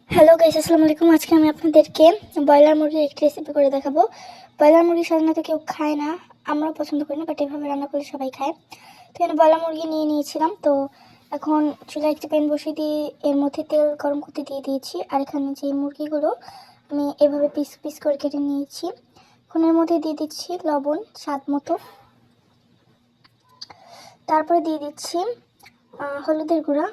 Hello guys, আসসালামু আলাইকুম। আজকে আমি আপনাদেরকে ব্রয়লার মুরগির একটি রেসিপি করে দেখাবো। ব্রয়লার মুরগি সাধারণত কেউ খায় না, আমরাও পছন্দ করি না, বাট এভাবে রান্না করলে সবাই খায়। তো এখানে ব্রয়লার মুরগি নিয়েছিলাম। তো এখন চুলায় একটি প্যান বসিয়ে দিয়ে এর মধ্যে তেল গরম করতে দিয়ে দিয়েছি। আর এখানে যে মুরগিগুলো আমি এভাবে পিস পিস করে কেটে নিয়েছি, এখন এর মধ্যে দিয়ে দিচ্ছি লবণ স্বাদ মতো। তারপরে দিয়ে দিচ্ছি হলুদের গুঁড়া,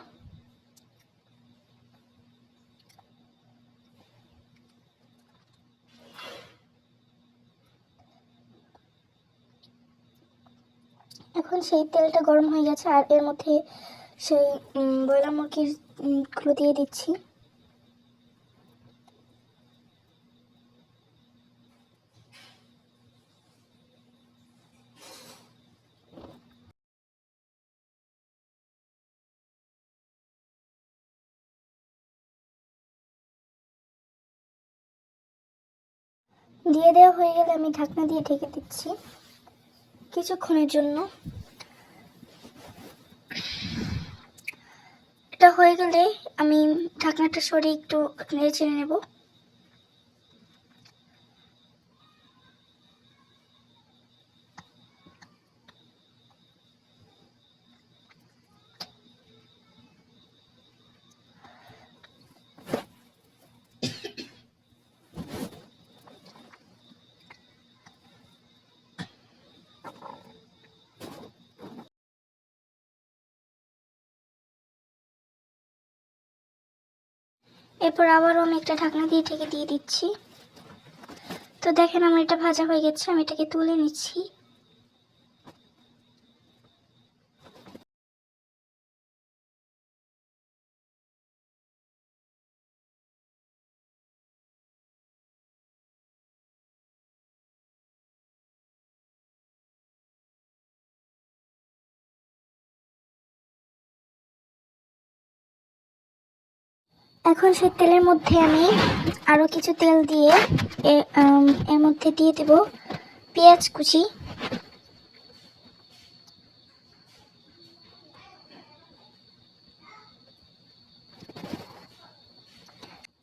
এখন সেই তেলটা গরম হয়ে গেছে আর এর মধ্যে সেই ব্রয়লার মুরগির গুলো দিয়ে দিচ্ছি। দিয়ে দেওয়া হয়ে গেলে আমি ঢাকনা দিয়ে ঢেকে দিচ্ছি কিছুক্ষণের জন্য। এটা হয়ে গেলে আমি ঢাকনাটা সরিয়ে একটু নেড়ে চেড়ে নেব। এরপর আবারও আমি একটা ঢাকনা দিয়ে ঢেকে দিয়ে দিচ্ছি। তো দেখেন আমার এটা ভাজা হয়ে গেছে, আমি এটাকে তুলে নিচ্ছি। এখন সেই তেলের মধ্যে আমি আরও কিছু তেল দিয়ে এর মধ্যে দিয়ে দেব পেঁয়াজ কুচি।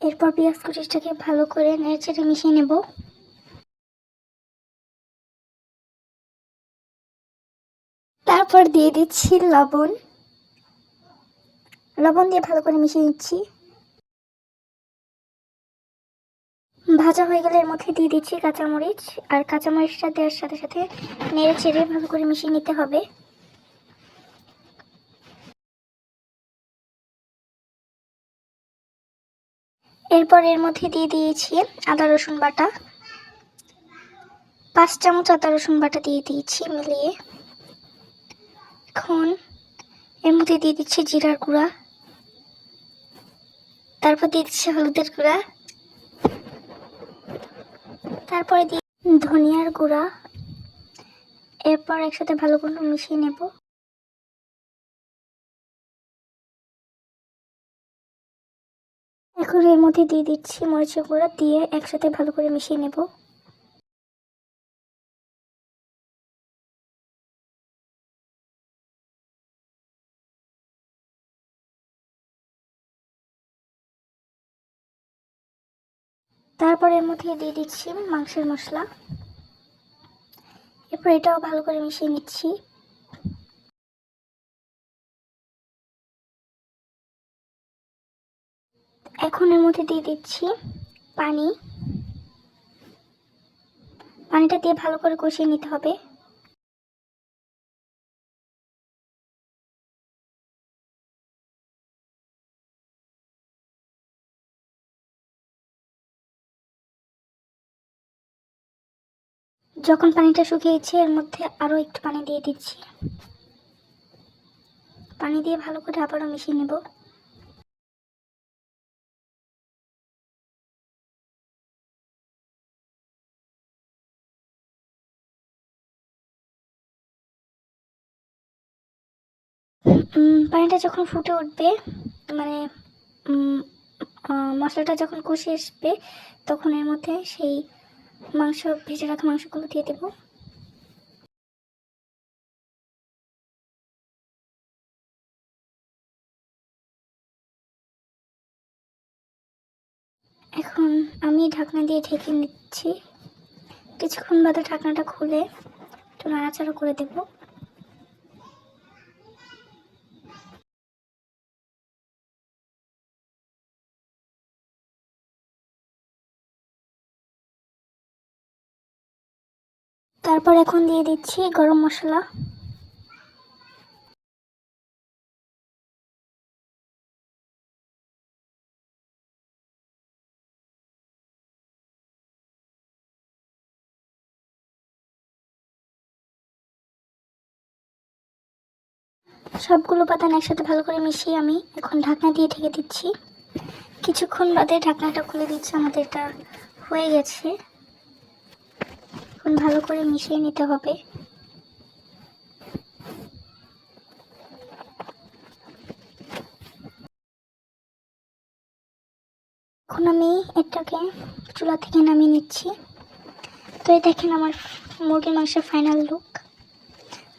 এরপর পেঁয়াজ কুচিটাকে ভালো করে নেড়ে চেড়ে মিশিয়ে নেব। তারপর দিয়ে দিচ্ছি লবণ। লবণ দিয়ে ভালো করে মিশিয়ে নিচ্ছি। ভাজা হয়ে গেলে এর মধ্যে দিয়ে দিচ্ছি কাঁচামরিচ। আর কাঁচামরিচটা দেওয়ার সাথে সাথে নেড়ে চেড়ে ভালো করে মিশিয়ে নিতে হবে। এরপর এর মধ্যে দিয়ে দিয়েছি আদা রসুন বাটা। 5 চামচ আদা রসুন বাটা দিয়ে দিয়েছি মিলিয়ে। এখন এর মধ্যে দিয়ে দিচ্ছি জিরার গুঁড়া, তারপর দিয়ে দিচ্ছি হলুদের গুঁড়া, তারপরে দিয়ে ধনিয়ার গুঁড়া। এরপর একসাথে ভালো করে মিশিয়ে নেব। এখন এর মধ্যে দিয়ে দিচ্ছি মরিচের গুঁড়া, দিয়ে একসাথে ভালো করে মিশিয়ে নেব। তারপর এর মধ্যে দিয়ে দিচ্ছি মাংসের মশলা। এরপর এটাও ভালো করে মিশিয়ে নিচ্ছি। এখন এর মধ্যে দিয়ে দিচ্ছি পানি। পানিটা দিয়ে ভালো করে কষিয়ে নিতে হবে। যখন পানিটা শুকিয়েছে এর মধ্যে আরও একটু পানি দিয়ে দিচ্ছি। পানি দিয়ে ভালো করে আবারও মিশিয়ে নেব। পানিটা যখন ফুটে উঠবে, মানে মশলাটা যখন কষে আসবে, তখন এর মধ্যে সেই ভেজে রাখা মাংসগুলো দিয়ে দেবো। এখন আমি ঢাকনা দিয়ে ঢেকে নিচ্ছি। কিছুক্ষণ বাদে ঢাকনাটা খুলে একটু নাড়াচাড়া করে দেব। তারপর এখন দিয়ে দিচ্ছি গরম মশলা। সবগুলো উপাদান একসাথে ভালো করে মিশিয়ে আমি এখন ঢাকনা দিয়ে ঢেকে দিচ্ছি। কিছুক্ষণ বাদে ঢাকনাটা খুলে দিচ্ছি। আমাদের এটা হয়ে গেছে। এখন ভালো করে মিশিয়ে নিতে হবে। এখন আমি এটাকে চুলা থেকে নামিয়ে নিচ্ছি। তো এই দেখেন আমার মুরগির মাংসের ফাইনাল লুক।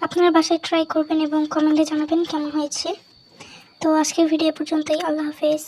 আপনারা বাসায় ট্রাই করবেন এবং কমেন্টে জানাবেন কেমন হয়েছে। তো আজকের ভিডিও পর্যন্তই। আল্লাহ হাফেজ।